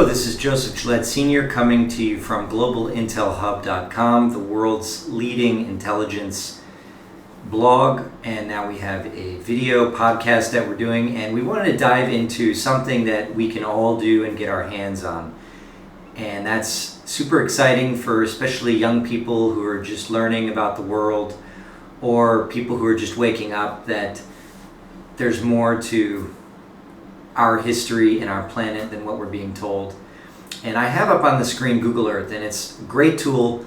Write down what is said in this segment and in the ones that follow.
Hello, this is Joseph Gillette Sr. coming to you from globalintelhub.com, the world's leading intelligence blog. And now we have a video podcast that we're doing, and we wanted to dive into something that we can all do and get our hands on. And that's super exciting for especially young people who are just learning about the world, or people who are just waking up that there's more to our history and our planet than what we're being told. And I have up on the screen Google Earth, and it's a great tool.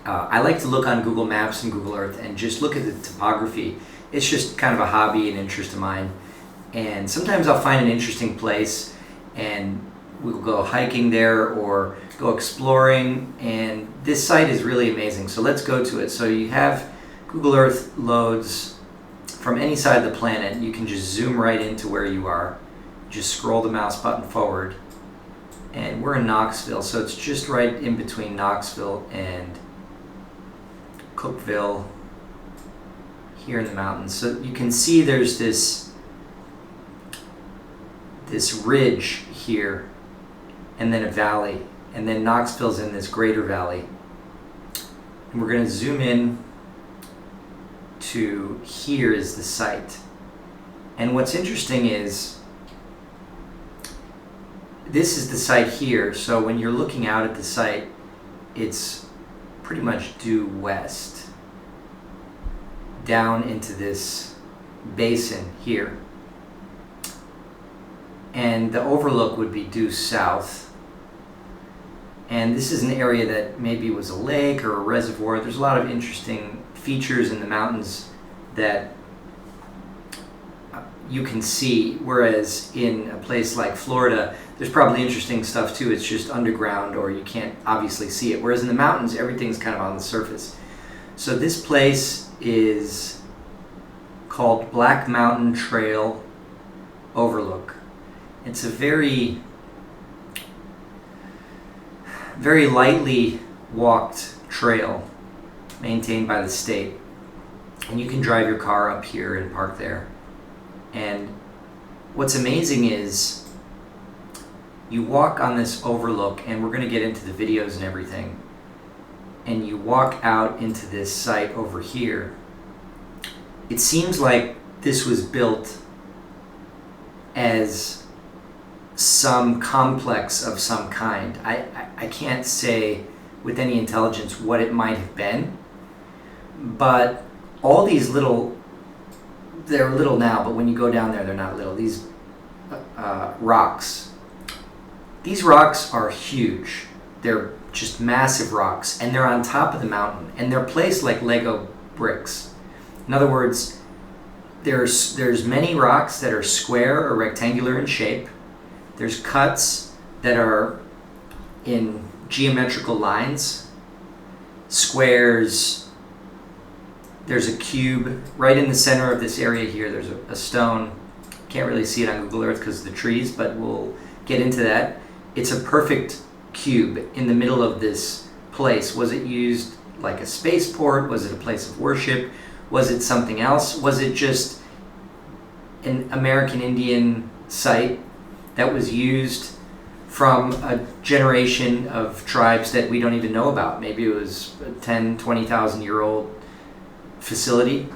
I like to look on Google Maps and Google Earth and just look at the topography. It's just kind of a hobby and interest of mine. And sometimes I'll find an interesting place and we'll go hiking there or go exploring, and this site is really amazing. So let's go to it. So you have Google Earth loads from any side of the planet. You can just zoom right into where you are. Just scroll the mouse button forward, and we're in Knoxville, so it's just right in between Knoxville and Cookeville here in the mountains. So you can see there's this ridge here, and then a valley, and then Knoxville's in this greater valley. And we're going to zoom in to here is the site. And what's interesting is this is the site here. So when you're looking out at the site, it's pretty much due west down into this basin here. And the overlook would be due south. And this is an area that maybe was a lake or a reservoir. There's a lot of interesting features in the mountains that you can see, whereas in a place like Florida, there's probably interesting stuff too. It's just underground, or you can't obviously see it. Whereas in the mountains, everything's kind of on the surface. So this place is called Black Mountain Trail Overlook. It's a very lightly walked trail maintained by the state, and you can drive your car up here and park there. And what's amazing is you walk on this overlook, and we're going to get into the videos and everything, and you walk out into this site over here. It seems like this was built as some complex of some kind. I can't say with any intelligence what it might have been, but all these they're little now, but when you go down there, they're not little. These rocks. These rocks are huge. They're just massive rocks, and they're on top of the mountain, and they're placed like Lego bricks. In other words, there's many rocks that are square or rectangular in shape. There's cuts that are in geometrical lines, squares. There's a cube right in the center of this area here. There's a stone. Can't really see it on Google Earth because of the trees, but we'll get into that. It's a perfect cube in the middle of this place. Was it used like a spaceport? Was it a place of worship? Was it something else? Was it just an American Indian site that was used from a generation of tribes that we don't even know about? Maybe it was a 10, 20,000 year old facility.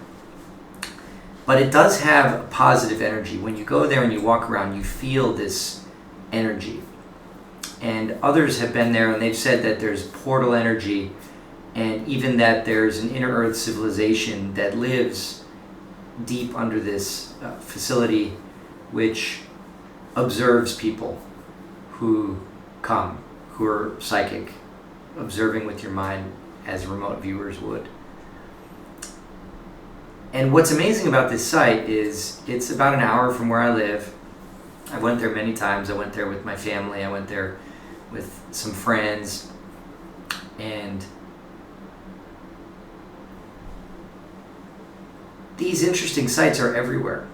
But it does have a positive energy. When you go there and you walk around, you feel this energy. And others have been there, and they've said that there's portal energy, and even that there's an inner earth civilization that lives deep under this facility, which observes people who come, who are psychic, observing with your mind as remote viewers would. And what's amazing about this site is it's about an hour from where I live. I went there many times. I went there with my family. I went there with some friends. And these interesting sites are everywhere.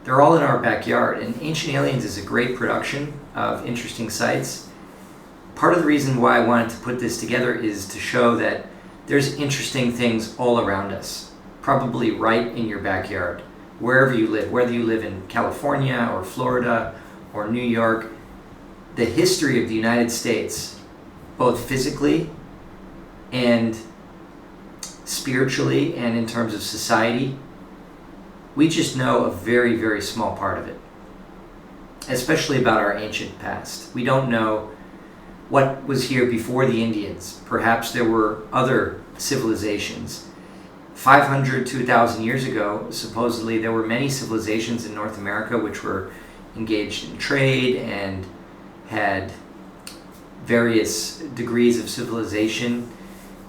They're all in our backyard. And Ancient Aliens is a great production of interesting sites. Part of the reason why I wanted to put this together is to show that there's interesting things all around us, probably right in your backyard, wherever you live, whether you live in California or Florida or New York. the history of the United States, both physically and spiritually and in terms of society, we just know a very, very small part of it, especially about our ancient past. We don't know what was here before the Indians. Perhaps there were other civilizations. 500 to 1,000 years ago, supposedly, there were many civilizations in North America which were engaged in trade and had various degrees of civilization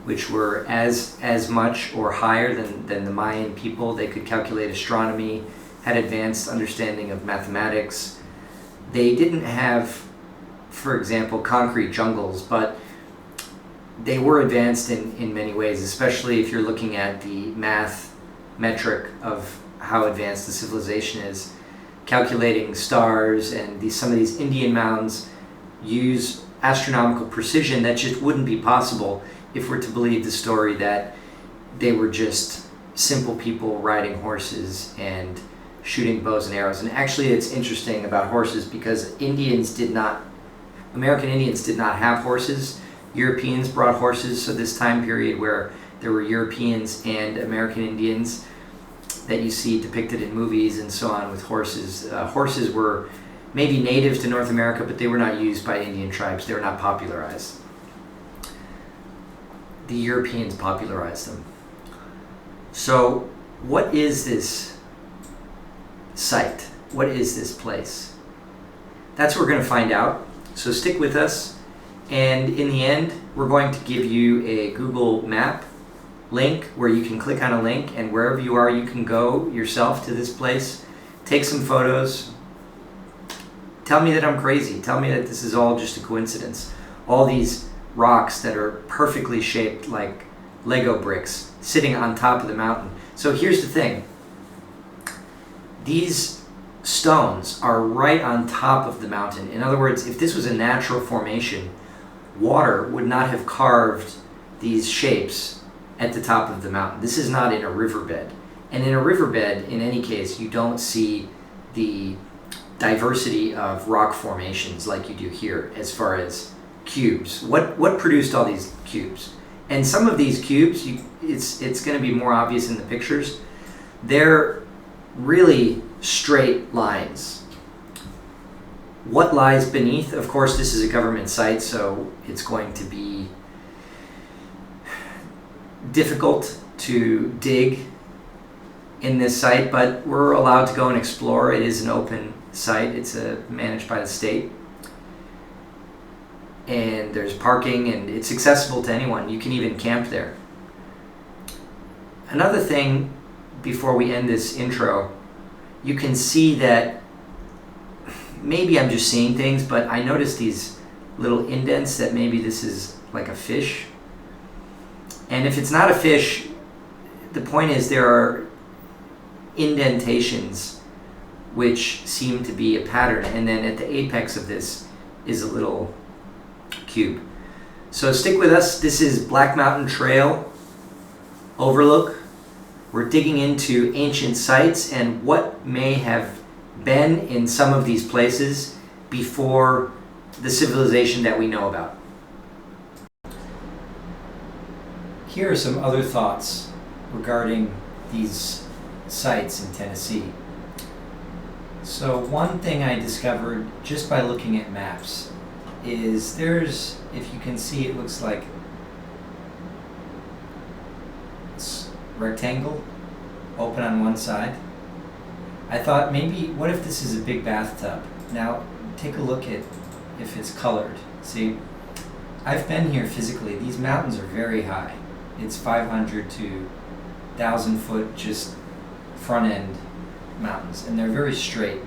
which were as much or higher than the Mayan people. They could calculate astronomy, had advanced understanding of mathematics. They didn't have, for example, concrete jungles, but they were advanced in many ways, especially if you're looking at the math metric of how advanced the civilization is. Calculating stars and some of these Indian mounds use astronomical precision that just wouldn't be possible if we're to believe the story that they were just simple people riding horses and shooting bows and arrows. And actually it's interesting about horses because American Indians did not have horses. Europeans brought horses, so this time period where there were Europeans and American Indians that you see depicted in movies and so on with horses. Horses were maybe native to North America, but they were not used by Indian tribes. They were not popularized. The Europeans popularized them. So what is this site? What is this place? That's what we're going to find out. So stick with us. And in the end, we're going to give you a Google Map link where you can click on a link, and wherever you are, you can go yourself to this place, take some photos. Tell me that I'm crazy. Tell me that this is all just a coincidence. All these rocks that are perfectly shaped like Lego bricks sitting on top of the mountain. So here's the thing. These stones are right on top of the mountain. In other words, if this was a natural formation, water would not have carved these shapes at the top of the mountain. This is not in a riverbed. And in a riverbed, in any case, you don't see the diversity of rock formations like you do here as far as cubes. What produced all these cubes? And some of these cubes, it's going to be more obvious in the pictures. They're really straight lines. What lies beneath? Of course, this is a government site, so it's going to be difficult to dig in this site, but we're allowed to go and explore. It is an open site. It's managed by the state. And there's parking, and it's accessible to anyone. You can even camp there. Another thing, before we end this intro, you can see that maybe I'm just seeing things, but I noticed these little indents that maybe this is like a fish. And if it's not a fish, the point is there are indentations which seem to be a pattern, and then at the apex of this is a little cube. So stick with us. This is Black Mountain Trail Overlook. We're digging into ancient sites and what may have been in some of these places before the civilization that we know about. Here are some other thoughts regarding these sites in Tennessee. So one thing I discovered just by looking at maps is there's, if you can see, it looks like it's rectangle open on one side. I thought maybe, what if this is a big bathtub? Now take a look at if it's colored. See, I've been here physically. These mountains are very high. It's 500 to 1,000 foot just front end mountains, and they're very straight.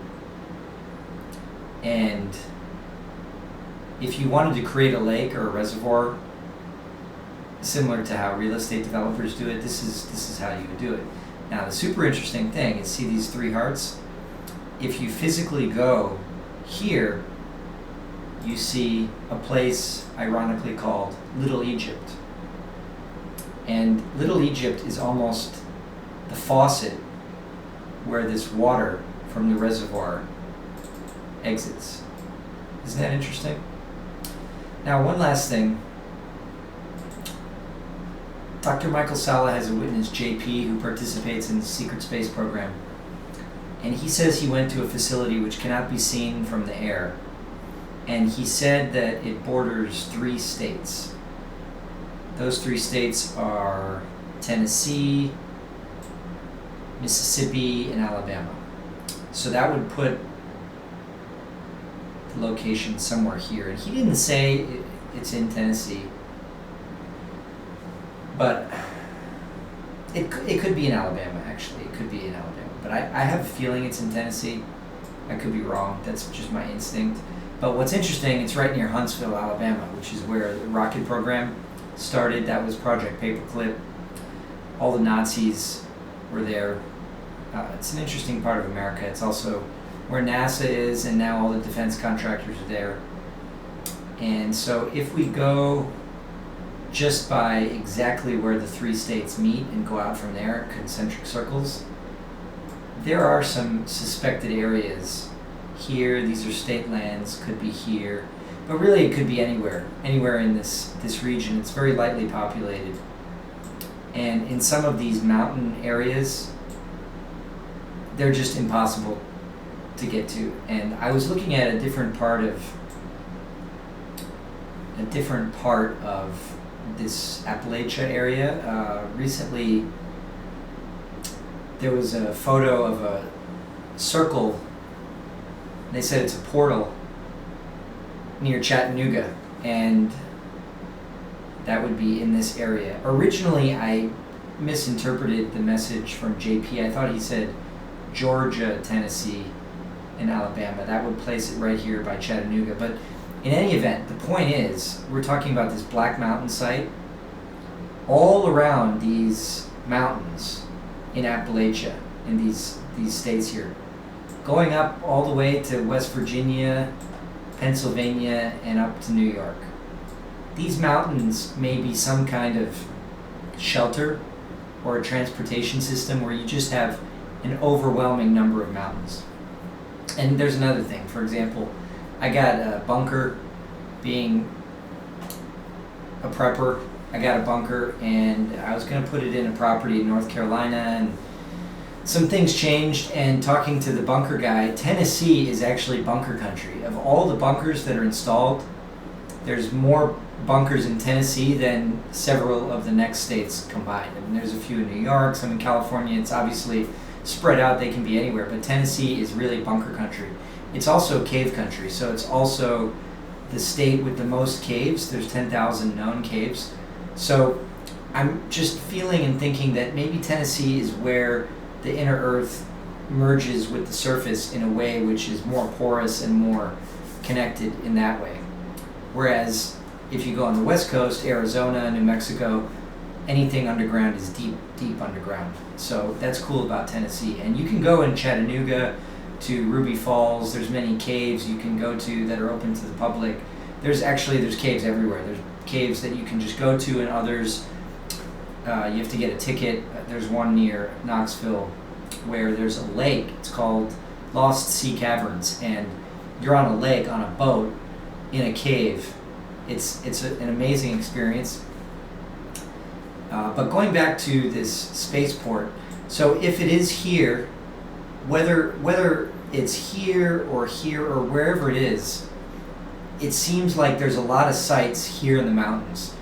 And if you wanted to create a lake or a reservoir, similar to how real estate developers do it, this is how you would do it. Now the super interesting thing is, see these three hearts? If you physically go here, you see a place ironically called Little Egypt. And Little Egypt is almost the faucet where this water from the reservoir exits. Isn't that interesting? Now, one last thing. Dr. Michael Salla has a witness, JP, who participates in the secret space program. And he says he went to a facility which cannot be seen from the air. And he said that it borders 3 states. Those 3 states are Tennessee, Mississippi, and Alabama. So that would put the location somewhere here. And he didn't say it's in Tennessee, but it could be in Alabama, actually. It could be in Alabama. But I have a feeling it's in Tennessee. I could be wrong. That's just my instinct. But what's interesting, it's right near Huntsville, Alabama, which is where the rocket program started. That was Project Paperclip. All the Nazis were there. It's an interesting part of America. It's also where NASA is, and now all the defense contractors are there. And so if we go just by exactly where the 3 states meet and go out from there, concentric circles, there are some suspected areas here. These are state lands, could be here, but really it could be anywhere in this region. It's very lightly populated, and in some of these mountain areas they're just impossible to get to. And I was looking at a different part of this Appalachia area recently. There was a photo of a circle. They said it's a portal near Chattanooga, and that would be in this area. Originally, I misinterpreted the message from JP. I thought he said Georgia, Tennessee, and Alabama. That would place it right here by Chattanooga. But in any event, the point is, we're talking about this Black Mountain site. All around these mountains in Appalachia, in these states here, going up all the way to West Virginia, Pennsylvania, and up to New York. These mountains may be some kind of shelter or a transportation system where you just have an overwhelming number of mountains. And there's another thing. For example, I got a bunker. Being a prepper, I got a bunker, and I was going to put it in a property in North Carolina, and some things changed. And talking to the bunker guy, Tennessee is actually bunker country. Of all the bunkers that are installed, there's more bunkers in Tennessee than several of the next states combined. I mean, there's a few in New York, some in California. It's obviously spread out. They can be anywhere, but Tennessee is really bunker country. It's also cave country, so it's also the state with the most caves. There's 10,000 known caves. So I'm just feeling and thinking that maybe Tennessee is where the inner earth merges with the surface in a way which is more porous and more connected in that way. Whereas if you go on the west coast, Arizona, New Mexico, anything underground is deep, deep underground. So that's cool about Tennessee. And you can go in Chattanooga to Ruby Falls. There's many caves you can go to that are open to the public. There's caves everywhere. There's caves that you can just go to, and others you have to get a ticket. There's one near Knoxville where there's a lake. It's called Lost Sea Caverns, and you're on a lake on a boat in a cave. It's an amazing experience. But going back to this spaceport, so if it is here, whether it's here or wherever it is, it seems like there's a lot of sites here in the mountains,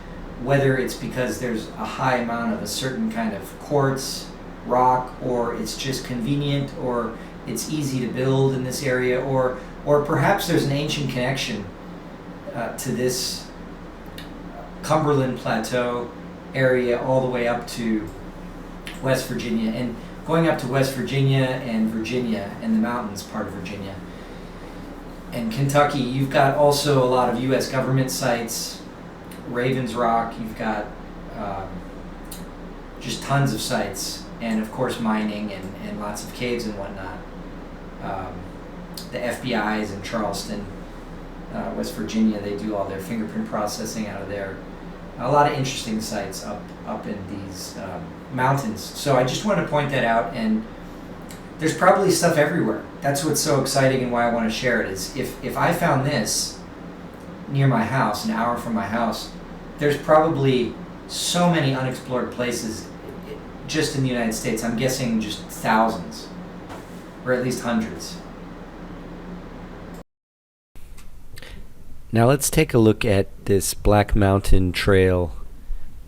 whether it's because there's a high amount of a certain kind of quartz, rock, or it's just convenient, or it's easy to build in this area, or perhaps there's an ancient connection to this Cumberland Plateau area all the way up to West Virginia. And going up to West Virginia and the mountains part of Virginia and Kentucky, you've got also a lot of U.S. government sites, Ravens Rock, you've got just tons of sites, and of course mining and lots of caves and whatnot. The FBI is in Charleston, West Virginia. They do all their fingerprint processing out of there. A lot of interesting sites up in these mountains. So I just want to point that out, and there's probably stuff everywhere. That's what's so exciting and why I want to share it, is if I found this, near my house, an hour from my house, there's probably so many unexplored places just in the United States. I'm guessing just thousands, or at least hundreds. Now let's take a look at this Black Mountain Trail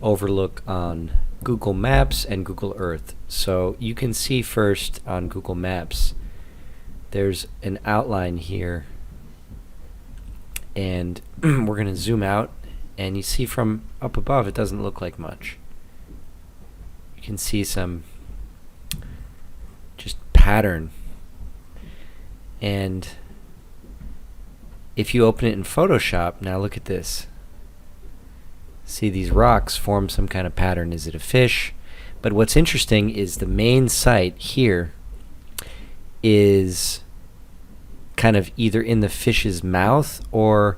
overlook on Google Maps and Google Earth. So you can see first on Google Maps there's an outline here, and we're going to zoom out, and you see from up above it doesn't look like much. You can see some just pattern, and if you open it in Photoshop, now look at this. See, these rocks form some kind of pattern. Is it a fish? But what's interesting is the main site here is kind of either in the fish's mouth, or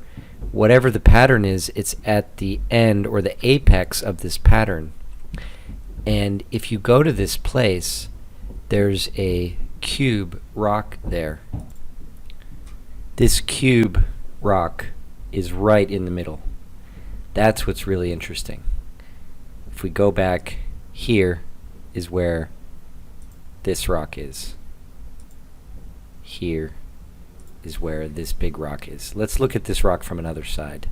whatever the pattern is, it's at the end or the apex of this pattern. And if you go to this place, there's a cube rock there. This cube rock is right in the middle. That's what's really interesting. If we go back, here is where this rock is. Here is where this big rock is. Let's look at this rock from another side.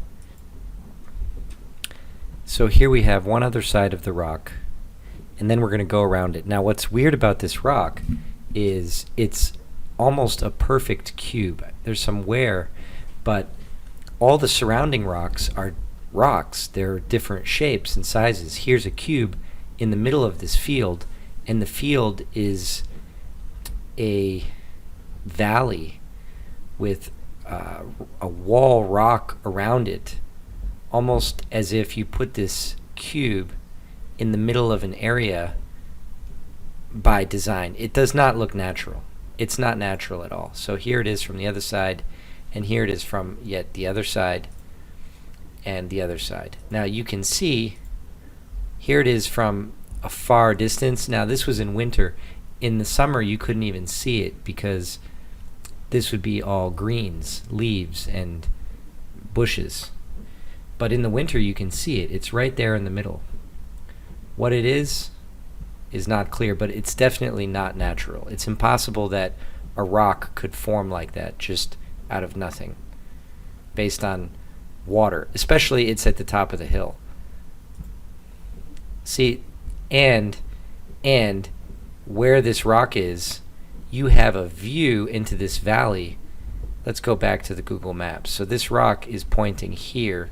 So here we have one other side of the rock, and then we're going to go around it. Now what's weird about this rock is it's almost a perfect cube. There's some wear, but all the surrounding rocks are rocks. They're different shapes and sizes. Here's a cube in the middle of this field, and the field is a valley with a wall rock around it, almost as if you put this cube in the middle of an area by design. It does not look natural. It's not natural at all. So here it is from the other side, and here it is from yet the other side and the other side. Now you can see here it is from a far distance. Now this was in winter. In the summer you couldn't even see it because this would be all greens, leaves, and bushes. But in the winter you can see it. It's right there in the middle. What it is not clear, but it's definitely not natural. It's impossible that a rock could form like that just out of nothing based on water, especially it's at the top of the hill. See, and where this rock is, you have a view into this valley. Let's go back to the Google Maps. So this rock is pointing here.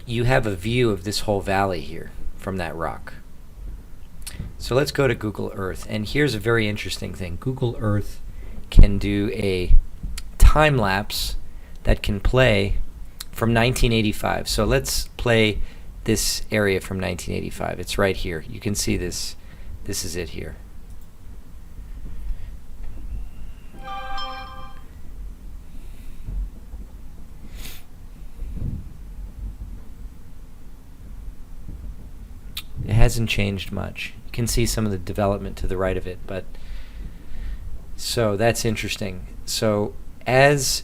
You have a view of this whole valley here from that rock. So let's go to Google Earth, and here's a very interesting thing. Google Earth can do a time lapse that can play from 1985. So let's play this area from 1985. It's right here. You can see this. This is it here. It hasn't changed much. You can see some of the development to the right of it, but so that's interesting. So as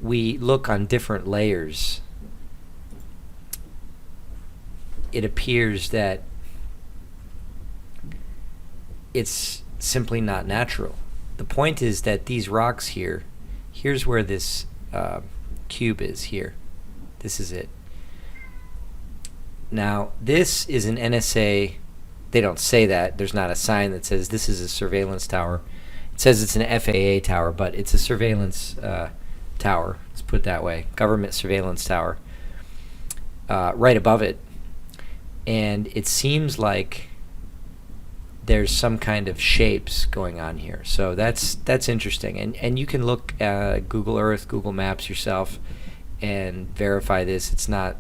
we look on different layers, it appears that it's simply not natural. The point is that these rocks here, here's where this cube is here. This is it. Now, this is an NSA. They don't say that. There's not a sign that says this is a surveillance tower. It says it's an FAA tower, but it's a surveillance tower. Let's put it that way. Government surveillance tower. Right above it. And it seems like there's some kind of shapes going on here. So that's interesting. And you can look at Google Earth, Google Maps yourself and verify this. It's not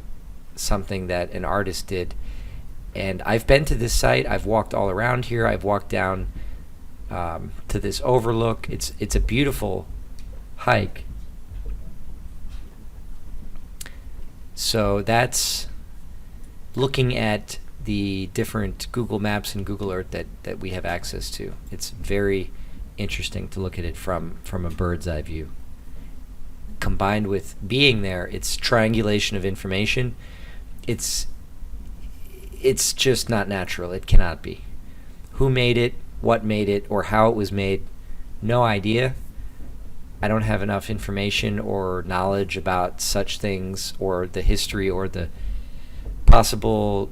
something that an artist did. And I've been to this site. I've walked all around here. I've walked down to this overlook. It's a beautiful hike. So that's looking at the different Google Maps and Google Earth that we have access to. It's very interesting to look at it from a bird's eye view. combined with being there, it's triangulation of information. It's just not natural. It cannot be. Who made it, what made it, or how it was made, no idea. I don't have enough information or knowledge about such things, or the history, or the possible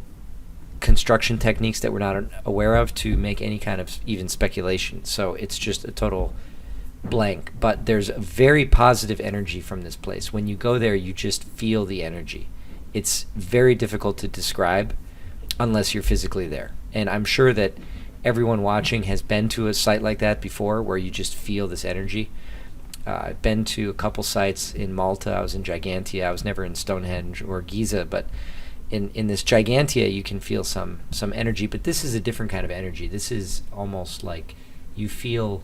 construction techniques that we're not aware of, to make any kind of even speculation. So it's just a total blank. But there's a very positive energy from this place. When you go there, you just feel the energy. It's very difficult to describe unless you're physically there. And I'm sure that everyone watching has been to a site like that before, where you just feel this energy. I've been to a couple sites in Malta. I was in Gigantia. I was never in Stonehenge or Giza, but in this Gigantia, you can feel some energy. But this is a different kind of energy. This is almost like you feel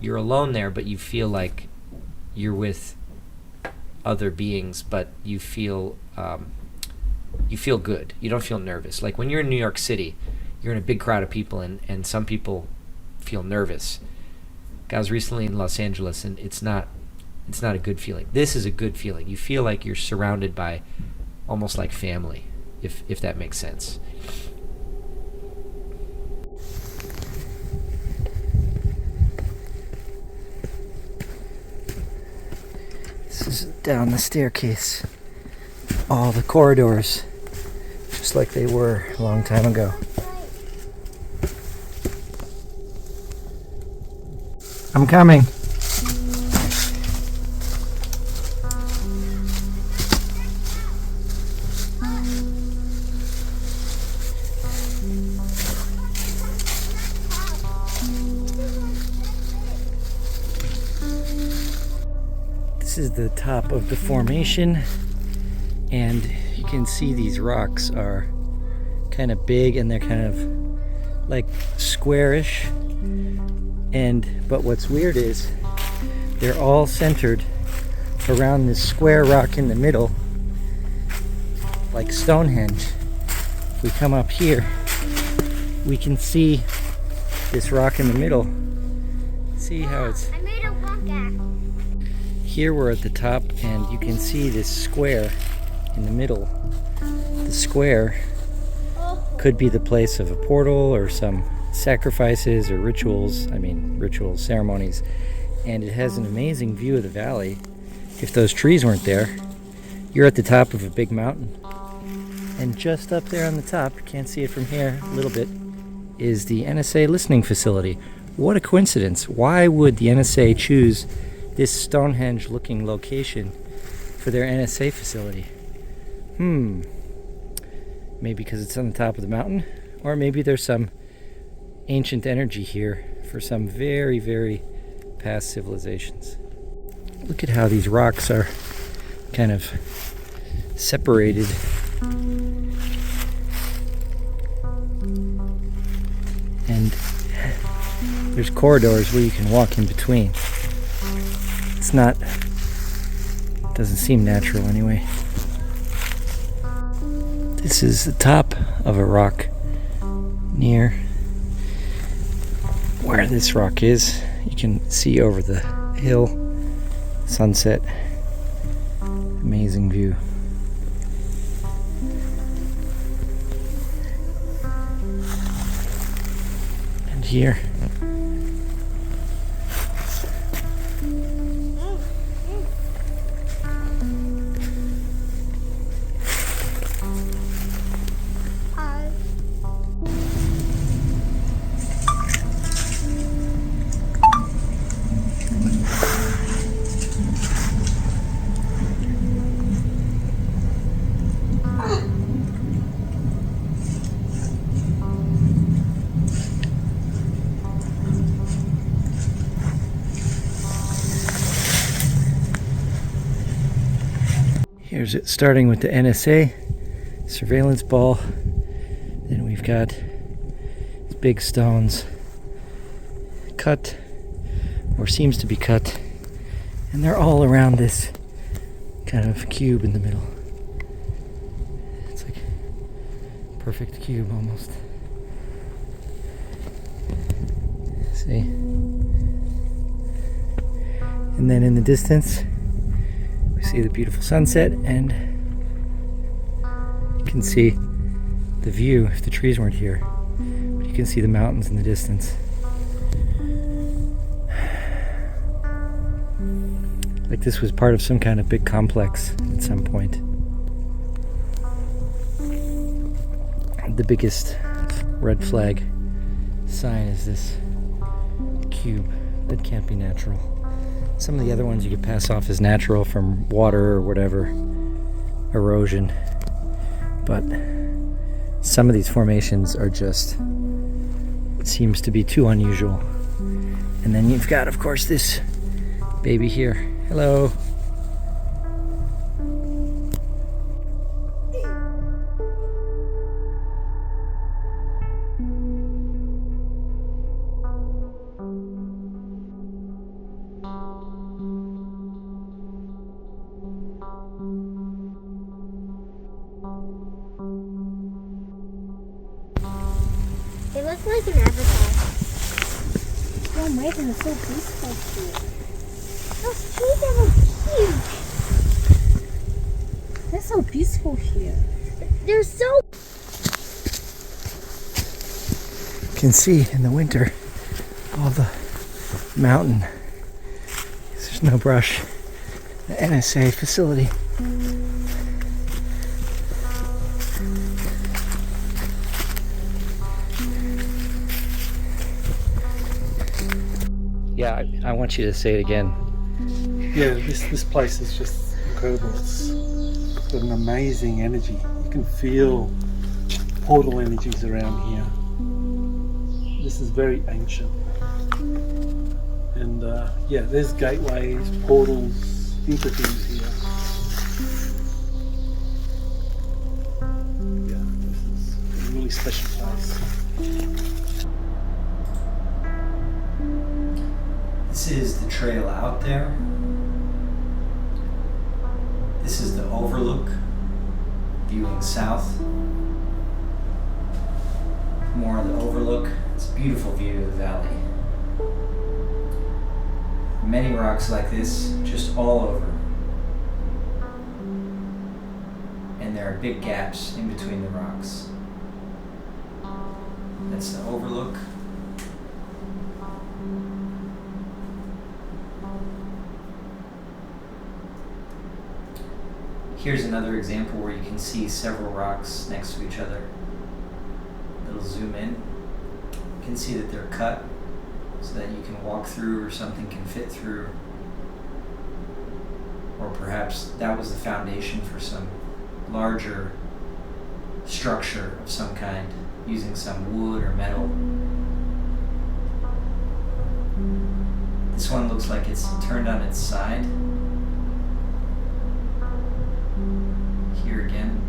you're alone there, but you feel like you're with other beings, but you feel good. You don't feel nervous. Like when you're in New York City, you're in a big crowd of people, and some people feel nervous. I was recently in Los Angeles, and it's not a good feeling. This is a good feeling. You feel like you're surrounded by almost like family, if that makes sense. This is down the staircase. All the corridors, just like they were a long time ago. I'm coming. This is the top of the formation, and you can see these rocks are kind of big, and they're kind of like squarish. But what's weird is they're all centered around this square rock in the middle, like Stonehenge. If we come up here, we can see this rock in the middle. See how it's... I made a rock axe. Here we're at the top, and you can see this square in the middle. The square could be the place of a portal or some sacrifices or rituals, ceremonies, and it has an amazing view of the valley. If those trees weren't there, you're at the top of a big mountain, and just up there on the top, you can't see it from here a little bit, is the NSA listening facility. What a coincidence. Why would the NSA choose this Stonehenge looking location for their NSA facility? Maybe because it's on the top of the mountain, or maybe there's some ancient energy here for some very, very past civilizations. Look at how these rocks are kind of separated. And there's corridors where you can walk in between. Doesn't seem natural anyway. This is the top of a rock near where this rock is. You can see over the hill, sunset. Amazing view. And here, here's it starting with the NSA surveillance ball. Then we've got these big stones cut, or seems to be cut, and they're all around this kind of cube in the middle. It's like a perfect cube almost. See? And then in the distance, see the beautiful sunset, and you can see the view if the trees weren't here. But you can see the mountains in the distance. Like this was part of some kind of big complex at some point. The biggest red flag sign is this cube. That can't be natural. Some of the other ones you could pass off as natural from water or whatever, erosion. But some of these formations are just, seems to be too unusual. And then you've got, of course, this baby here. Hello. It looks like an avatar. Oh my God, it's so peaceful here. Those trees are huge. It's so peaceful here. They're so. You can see in the winter all the mountain. There's no brush. The NSA facility. Yeah, I want you to say it again. Yeah, this place is just incredible. It's got an amazing energy. You can feel portal energies around here. This is very ancient. And yeah, there's gateways, portals, into things here. Yeah, this is a really special place. This is the trail out there. This is the overlook, viewing south. More on the overlook. It's a beautiful view of the valley. Many rocks like this, just all over. And there are big gaps in between the rocks. That's the overlook. Here's another example where you can see several rocks next to each other. It'll zoom in. You can see that they're cut so that you can walk through or something can fit through. Or perhaps that was the foundation for some larger structure of some kind, using some wood or metal. This one looks like it's turned on its side. Here again.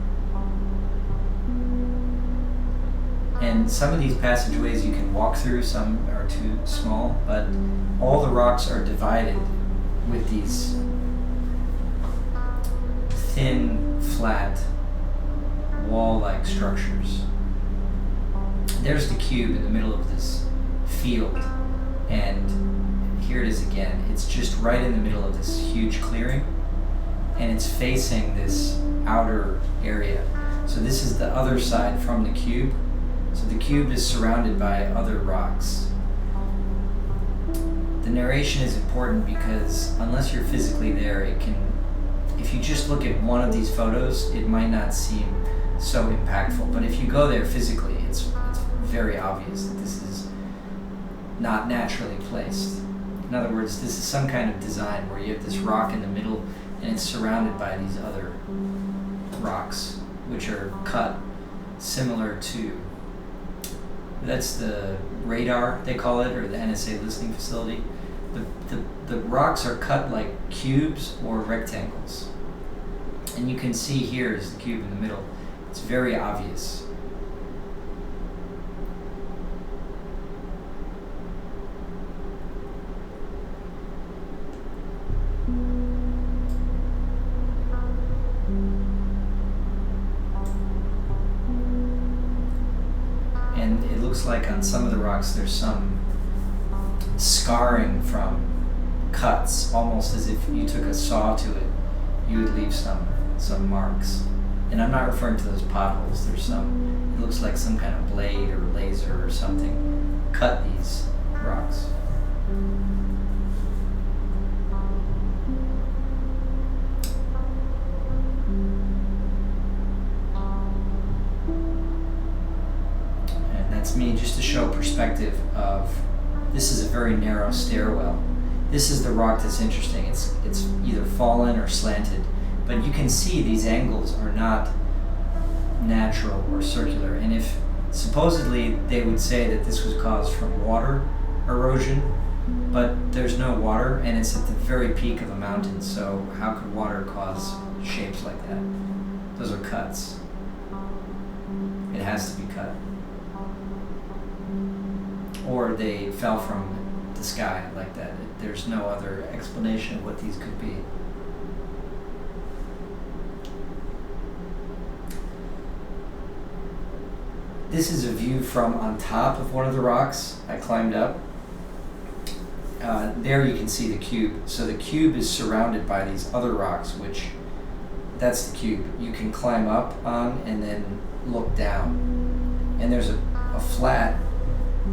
And some of these passageways you can walk through, some are too small, but all the rocks are divided with these thin, flat, wall-like structures. There's the cube in the middle of this field, and here it is again. It's just right in the middle of this huge clearing, and it's facing this outer area. So this is the other side from the cube. So the cube is surrounded by other rocks. The narration is important because unless you're physically there, it can, if you just look at one of these photos, it might not seem so impactful. But if you go there physically, it's very obvious that this is not naturally placed. In other words, this is some kind of design where you have this rock in the middle and it's surrounded by these other rocks, which are cut similar to, that's the radar, they call it, or the NSA listening facility. The rocks are cut like cubes or rectangles. And you can see here is the cube in the middle. It's very obvious. And it looks like on some of the rocks there's some scarring from cuts, almost as if you took a saw to it you would leave some marks. And I'm not referring to those potholes. There's some, it looks like some kind of blade or laser or something cut these rocks. And that's me just to show perspective of, this is a very narrow stairwell. This is the rock that's interesting. It's either fallen or slanted, but you can see these angles are not natural or circular. And if supposedly they would say that this was caused from water erosion, but there's no water and it's at the very peak of a mountain, so how could water cause shapes like that? Those are cuts. It has to be cut. Or they fell from the sky like that. There's no other explanation of what these could be. This is a view from on top of one of the rocks. I climbed up. There you can see the cube. So the cube is surrounded by these other rocks, which, that's the cube. You can climb up on and then look down. And there's a flat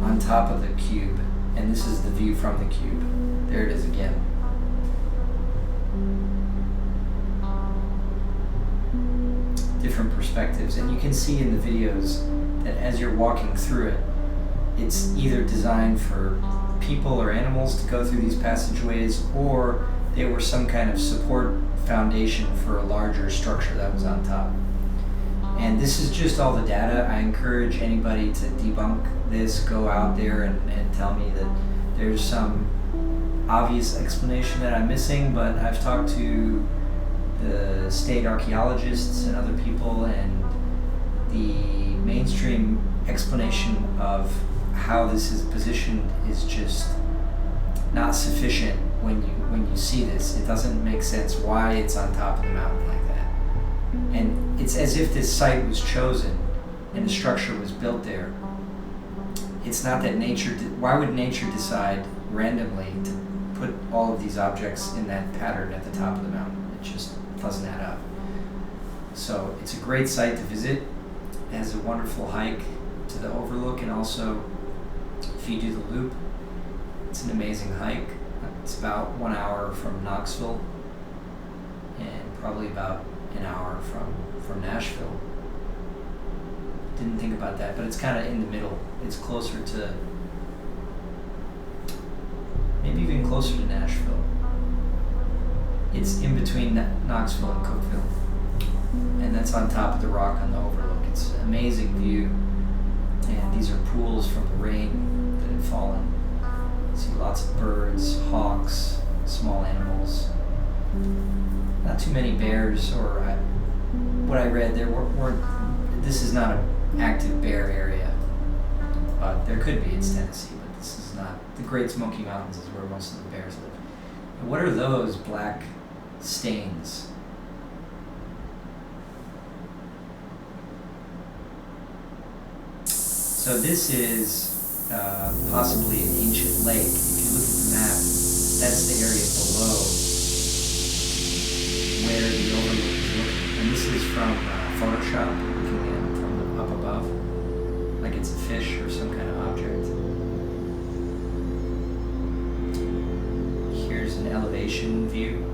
on top of the cube, and this is the view from the cube. There it is again. Different perspectives, and you can see in the videos that as you're walking through it, it's either designed for people or animals to go through these passageways, or they were some kind of support foundation for a larger structure that was on top. And this is just all the data. I encourage anybody to debunk this, go out there and tell me that there's some obvious explanation that I'm missing, but I've talked to the state archaeologists and other people, and the mainstream explanation of how this is positioned is just not sufficient when you see this. It doesn't make sense why it's on top of the mountain like that. And it's as if this site was chosen and the structure was built there. It's not that nature why would nature decide randomly to put all of these objects in that pattern at the top of the mountain? It just doesn't add up. So it's a great site to visit. It has a wonderful hike to the overlook, and also if you do the loop, it's an amazing hike. It's about 1 hour from Knoxville and probably about an hour from Nashville. Didn't think about that, but it's kind of in the middle. It's closer to, maybe even closer to Nashville. It's in between Knoxville and Cookeville, and that's on top of the rock on the overlook. It's an amazing view, and these are pools from the rain that had fallen. You see lots of birds, hawks, small animals. Not too many bears, or what I read, there weren't. This is not an active bear area, but there could be. It's Tennessee, but this is not. The Great Smoky Mountains is where most of the bears live. And what are those black stains? So this is possibly an ancient lake. If you look at the map, that's the area below where the overlook is looking. And this is from Photoshop, looking in from up above, like it's a fish or some kind of object. Here's an elevation view.